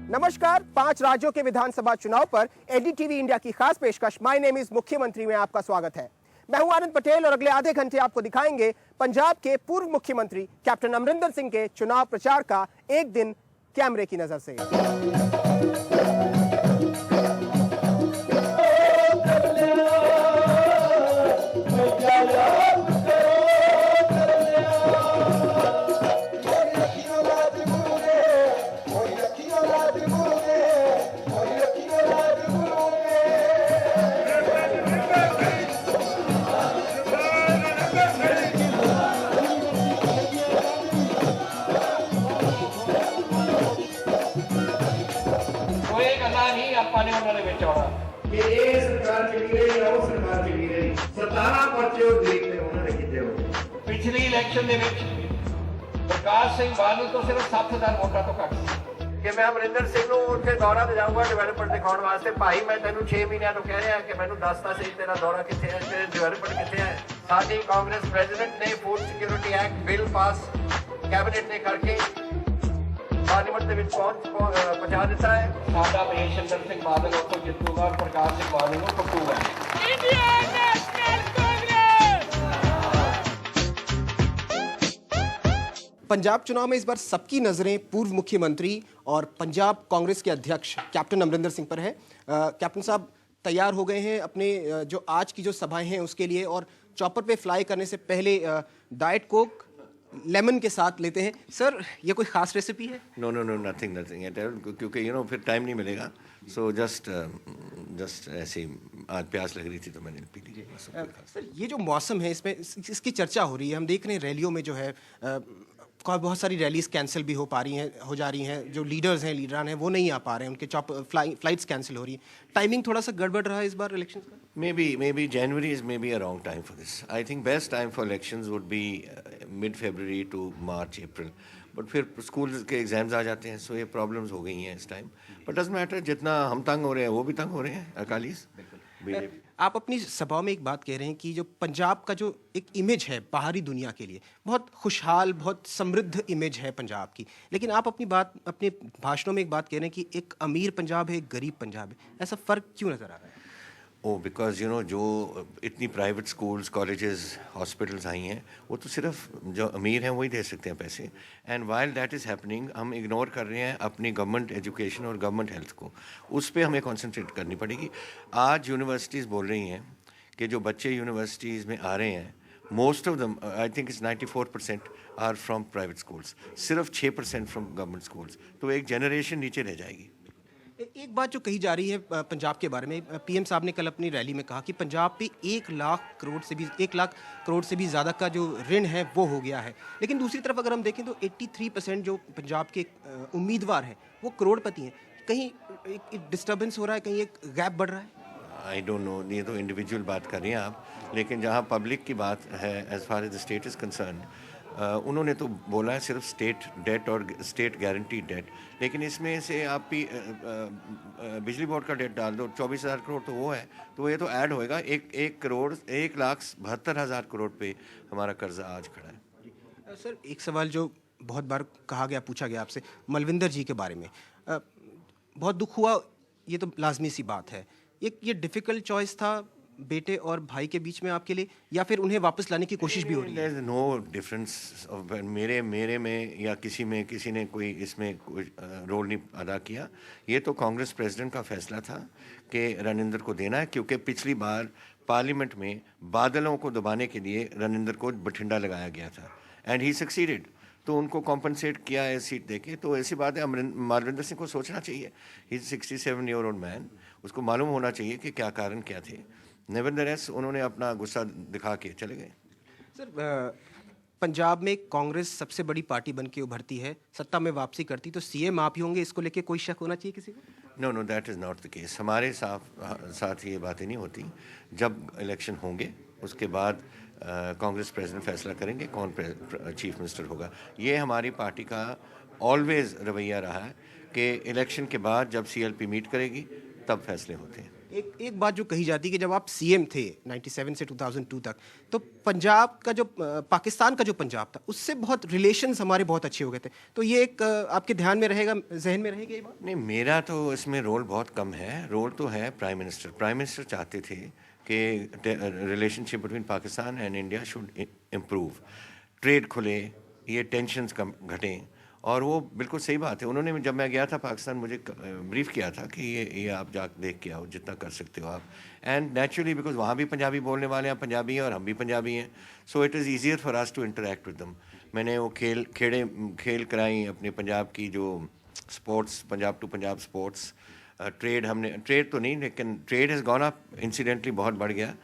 नमस्कार। 5 राज्यों के विधानसभा चुनाव पर एनडीटीवी इंडिया की खास पेशकश माय नेम इज मुख्यमंत्री में आपका स्वागत है। मैं हूं आनंद पटेल और अगले आधे घंटे आपको दिखाएंगे पंजाब के पूर्व मुख्यमंत्री कैप्टन अमरिंदर सिंह के चुनाव प्रचार का एक दिन कैमरे की नजर से। पिछली इलेक्शन ਦੇ ਵਿੱਚ ਪ੍ਰਕਾਸ਼ ਸਿੰਘ ਬਾਦਲ ਤੋਂ ਸਿਰਫ 7000 ਵੋਟਾਂ ਤੋਂ ਘੱਟ ਕਿ ਮੈਂ ਅਮਰਿੰਦਰ ਸਿੰਘ ਨੂੰ ਉੱਥੇ ਦੌਰਾ ਤੇ ਜਾਊਂਗਾ ਡਿਵੈਲਪਮੈਂਟ ਦਿਖਾਉਣ ਵਾਸਤੇ। ਭਾਈ ਮੈਂ ਤੈਨੂੰ 6 ਮਹੀਨਿਆਂ ਤੋਂ ਕਹਿ ਰਿਹਾ ਕਿ ਮੈਨੂੰ ਦੱਸਦਾ ਸੀ ਤੇਰਾ ਦੌਰਾ ਕਿੱਥੇ ਹੈ, ਤੇਰੇ ਡਿਵੈਲਪਮੈਂਟ ਕਿੱਥੇ ਹੈ। ਸਾਡੀ ਕਾਂਗਰਸ ਪ੍ਰੈਜ਼ੀਡੈਂਟ ਨੇ food security act bill pass cabinet ਨੇ ਕਰਕੇ ਪਾਰਲੀਮੈਂਟ ਦੇ ਵਿੱਚ ਪਹੁੰਚਾ ਦਿੱਤਾ ਹੈ। ਸਾਡਾ ਮਹੇਸ਼ਿੰਦਰ ਸਿੰਘ ਬਾਦਲ ਉੱਥੋਂ ਜਿੱਤੂਗਾ, ਪ੍ਰਕਾਸ਼ ਸਿੰਘ ਬਾਦਲ ਨੂੰ ਟੁੱਟੂਗਾ। ਇੰਡੀਅਨ ਨੈਸ਼ਨਲ पंजाब चुनाव में इस बार सबकी नजरें पूर्व मुख्यमंत्री और पंजाब कांग्रेस के अध्यक्ष कैप्टन अमरिंदर सिंह पर है। कैप्टन साहब तैयार हो गए हैं अपने जो आज की जो सभाएं हैं उसके लिए, और चॉपर पे फ्लाई करने से पहले डाइट कोक लेमन के साथ लेते हैं। सर, ये कोई खास रेसिपी है? नो नथिंग एट ऑल, क्योंकि फिर टाइम नहीं मिलेगा। सो जस्ट ऐसे ही आज प्यास लग रही थी तो मैंने पी ली। सर, ये जो मौसम है इसमें इसकी चर्चा हो रही है, हम देख रहे हैं रैलियों में जो है बहुत सारी रैलीज कैंसिल भी हो जा रही हैं। जो लीडर्स हैं, लीडरान हैं, वो नहीं आ पा रहे हैं, उनके फ्लाइट्स कैंसिल हो रही है। टाइमिंग थोड़ा सा गड़बड़ रहा है इस बार इलेक्शन का। Maybe January is maybe a wrong time for this. I think best time for elections would be mid-February to March, April. But फिर स्कूल के एग्जाम्स आ जाते हैं, सो ये प्रॉब्लम्स हो गई हैं इस टाइम। बट डजंट मैटर, जितना हम तंग हो रहे हैं वो भी तंग हो रहे हैं अकालीस। आप अपनी सभा में एक बात कह रहे हैं कि जो पंजाब का जो एक इमेज है बाहरी दुनिया के लिए, बहुत खुशहाल, बहुत समृद्ध इमेज है पंजाब की, लेकिन आप अपने भाषणों में एक बात कह रहे हैं कि एक अमीर पंजाब है, एक गरीब पंजाब है। ऐसा फ़र्क क्यों नज़र आ रहा है? बिकॉज जो इतनी प्राइवेट स्कूल्स, कॉलेजेस, हॉस्पिटल्स आई हैं, वो तो सिर्फ जो अमीर हैं वही दे सकते हैं पैसे। And while that is happening, हम इग्नोर कर रहे हैं अपनी गवर्नमेंट एजुकेशन और गवर्नमेंट हेल्थ को। उस पर हमें कॉन्सेंट्रेट करनी पड़ेगी। आज यूनिवर्सिटीज़ बोल रही हैं कि जो बच्चे यूनिवर्सिटीज़ में आ रहे हैं, most of them, I think it's 94% are from private schools, सिर्फ 6% फ्राम गवर्नमेंट स्कूल्स। तो एक जनरेशन नीचे रह जाएगी। एक बात जो कही जा रही है पंजाब के बारे में, पीएम साहब ने कल अपनी रैली में कहा कि पंजाब पे 1 लाख करोड़ से भी ज़्यादा का जो ऋण है वो हो गया है। लेकिन दूसरी तरफ अगर हम देखें तो 83% जो पंजाब के उम्मीदवार हैं वो करोड़पति हैं। कहीं एक डिस्टर्बेंस हो रहा है, कहीं एक गैप बढ़ रहा है? आई डोंट नो, ये तो इंडिविजुअल बात कर रही हैं आप, लेकिन जहाँ पब्लिक की बात है, as far as the state is concern, उन्होंने तो बोला है सिर्फ स्टेट डेट और स्टेट गारंटीड डेट। लेकिन इसमें से आप भी बिजली बोर्ड का डेट डाल दो, 24,000 करोड़ तो वो है, तो ये तो ऐड होएगा। 1,72,000 करोड़ पे हमारा कर्जा आज खड़ा है। सर, एक सवाल जो बहुत बार पूछा गया आपसे, मलविंदर जी के बारे में, बहुत दुख हुआ, ये तो लाजमी सी बात है। ये डिफ़िकल्ट चॉइस था बेटे और भाई के बीच में आपके लिए, या फिर उन्हें वापस लाने की कोशिश भी हो रही है? नो डिफरेंस मेरे में या किसी ने कोई इसमें कोई रोल नहीं अदा किया। ये तो कांग्रेस प्रेसिडेंट का फैसला था कि रणिंदर को देना है, क्योंकि पिछली बार पार्लियामेंट में बादलों को दबाने के लिए रणिंदर को बठिंडा लगाया गया था एंड ही सक्सीडेड। तो उनको कॉम्पनसेट किया है सीट देके। तो ऐसी बात है, मालविंदर सिंह को सोचना चाहिए। ही 67 ईयर ओल्ड मैन, उसको मालूम होना चाहिए कि क्या कारण क्या थे। नेवरदलेस उन्होंने अपना गुस्सा दिखा के चले गए। सर, पंजाब में कांग्रेस सबसे बड़ी पार्टी बन के उभरती है, सत्ता में वापसी करती, तो सीएम आप ही होंगे, इसको लेके कोई शक होना चाहिए किसी को? Know that is not the case. हमारे साथ ये बातें नहीं होती। जब इलेक्शन होंगे उसके बाद कांग्रेस प्रेसिडेंट फैसला करेंगे कौन चीफ मिनिस्टर होगा। ये हमारी पार्टी का ऑलवेज रवैया रहा है कि इलेक्शन के बाद जब सीएलपी मीट करेगी तब फैसले होते हैं। एक बात जो कही जाती है कि जब आप सीएम थे 97 से 2002 तक, तो पंजाब का जो पाकिस्तान का जो पंजाब था उससे बहुत रिलेशंस हमारे बहुत अच्छे हो गए थे, तो ये एक आपके ध्यान में रहेगा, जहन में रहेगी ये बात? नहीं, मेरा तो इसमें रोल बहुत कम है। रोल तो है प्राइम मिनिस्टर चाहते थे कि relationship between Pakistan and India should improve, trade खुले, ये टेंशन्स कम घटें, और वो बिल्कुल सही बात है। उन्होंने, जब मैं गया था पाकिस्तान, मुझे ब्रीफ किया था कि ये आप जा देख के आओ, जितना कर सकते हो आप। एंड नेचुरली बिकॉज वहाँ भी पंजाबी बोलने वाले हैं, पंजाबी हैं और हम भी पंजाबी हैं, so it is easier for us to interact with them. मैंने वो खेल कराई अपने पंजाब की, जो sports, Punjab to Punjab sports, trade तो नहीं, लेकिन trade has gone up incidentally, बहुत बढ़ गया।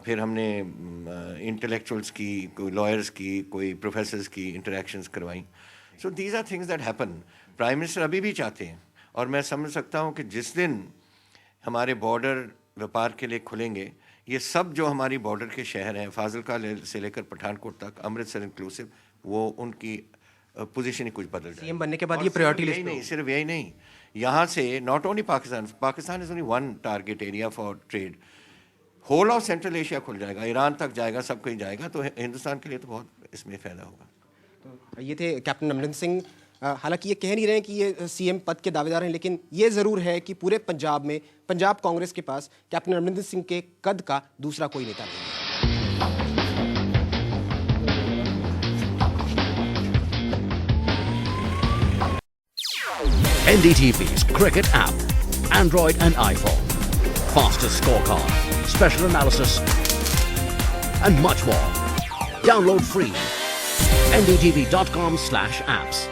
फिर हमने इंटेलेक्चुअल्स की, कोई लॉयर्स की, कोई प्रोफेसर्स की इंटरेक्शंस करवाई। So these are things that happen. Prime minister अभी भी चाहते हैं, और मैं समझ सकता हूँ कि जिस दिन हमारे बॉर्डर व्यापार के लिए खुलेंगे, ये सब जो हमारी बॉर्डर के शहर हैं, फाजिलका से लेकर पठानकोट तक, अमृतसर इंक्लूसिव, वो उनकी पोजीशन ही कुछ बदल जाए। सीएम बनने के बाद ये प्रायोरिटी लिस्ट नहीं, सिर्फ यही नहीं, यहाँ से not only Pakistan is only one target area for trade, whole of central Asia खुल जाएगा, ईरान तक जाएगा, सब कहीं जाएगा, तो हिंदुस्तान के लिए तो बहुत इसमें फ़ायदा होगा। तो ये थे कैप्टन अमरिंदर सिंह। हालांकि ये कह नहीं रहे हैं कि ये सीएम पद के दावेदार हैं, लेकिन ये ज़रूर है कि पूरे पंजाब में, पंजाब कांग्रेस के पास कैप्टन अमरिंदर सिंह के कद का दूसरा कोई नेता नहीं है। NDTV's Cricket app, Android and iPhone. Fastest scorecard, special analysis, and much more. Download free. ndtv.com/apps.